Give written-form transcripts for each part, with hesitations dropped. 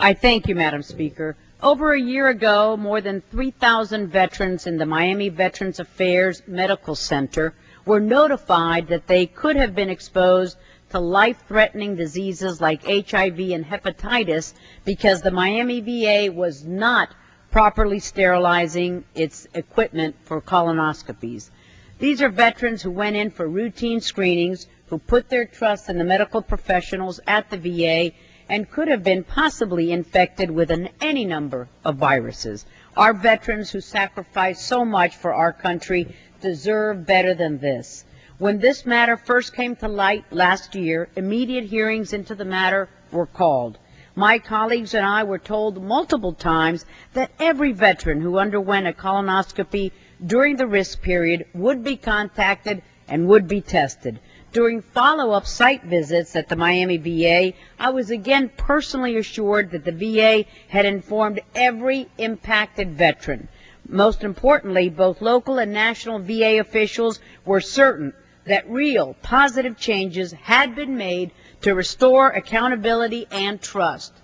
I thank you, Madam Speaker. Over a year ago, more than 3,000 veterans in the Miami Veterans Affairs Medical Center were notified that they could have been exposed to life-threatening diseases like HIV and hepatitis because the Miami VA was not properly sterilizing its equipment for colonoscopies. These are veterans who went in for routine screenings, who put their trust in the medical professionals at the VA, and could have been possibly infected with any number of viruses. Our veterans who sacrificed so much for our country deserve better than this. When this matter first came to light last year, immediate hearings into the matter were called. My colleagues and I were told multiple times that every veteran who underwent a colonoscopy during the risk period would be contacted and would be tested. During follow-up site visits at the Miami VA, I was again personally assured that the VA had informed every impacted veteran. Most importantly, both local and national VA officials were certain that real positive changes had been made to restore accountability and trust.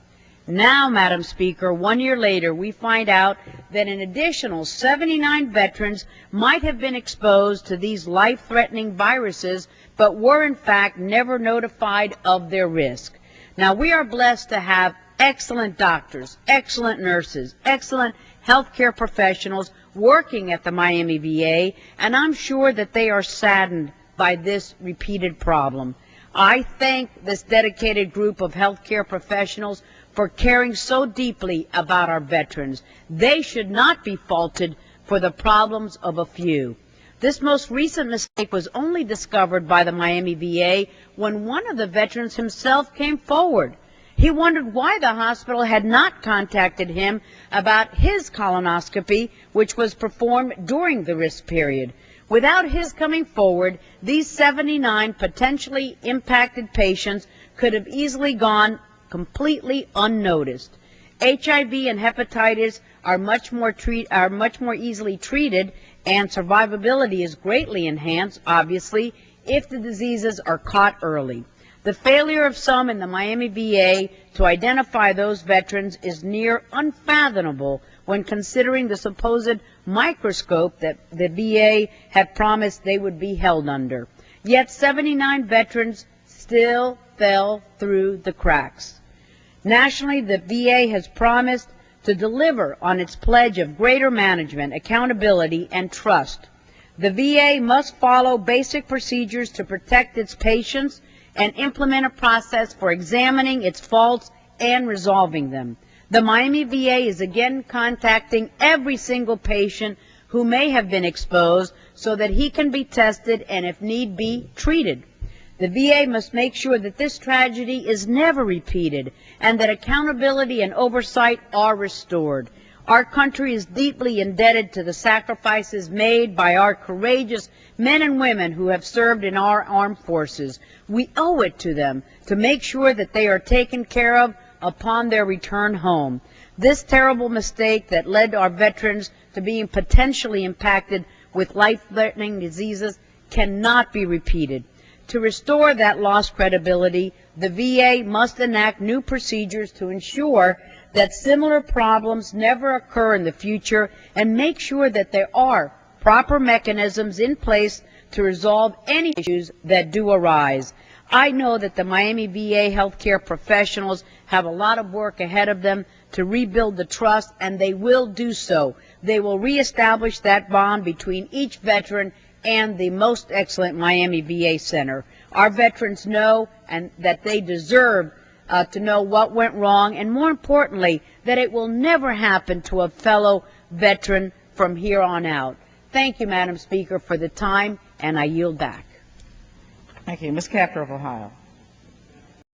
Now, Madam Speaker, 1 year later, we find out that an additional 79 veterans might have been exposed to these life-threatening viruses, but were in fact never notified of their risk. Now, we are blessed to have excellent doctors, excellent nurses, excellent healthcare professionals working at the Miami VA, and I'm sure that they are saddened by this repeated problem. I thank this dedicated group of healthcare professionals for caring so deeply about our veterans. They should not be faulted for the problems of a few. This most recent mistake was only discovered by the Miami VA when one of the veterans himself came forward. He wondered why the hospital had not contacted him about his colonoscopy, which was performed during the risk period. Without his coming forward, these 79 potentially impacted patients could have easily gone completely unnoticed. HIV and hepatitis are much more easily treated, and survivability is greatly enhanced, obviously, if the diseases are caught early. The failure of some in the Miami VA to identify those veterans is near unfathomable when considering the supposed microscope that the VA had promised they would be held under. Yet 79 veterans still fell through the cracks. Nationally, the VA has promised to deliver on its pledge of greater management, accountability, and trust. The VA must follow basic procedures to protect its patients and implement a process for examining its faults and resolving them. The Miami VA is again contacting every single patient who may have been exposed so that he can be tested and, if need be, treated. The VA must make sure that this tragedy is never repeated and that accountability and oversight are restored. Our country is deeply indebted to the sacrifices made by our courageous men and women who have served in our armed forces. We owe it to them to make sure that they are taken care of upon their return home. This terrible mistake that led our veterans to being potentially impacted with life-threatening diseases cannot be repeated. To restore that lost credibility, the VA must enact new procedures to ensure that similar problems never occur in the future and make sure that there are proper mechanisms in place to resolve any issues that do arise. I know that the Miami VA healthcare professionals have a lot of work ahead of them to rebuild the trust, and they will do so. They will reestablish that bond between each veteran and the most excellent Miami VA Center. Our veterans know and that they deserve to know what went wrong, and more importantly, that it will never happen to a fellow veteran from here on out. Thank you, Madam Speaker, for the time, and I yield back. Thank you. Ms. Capter of Ohio.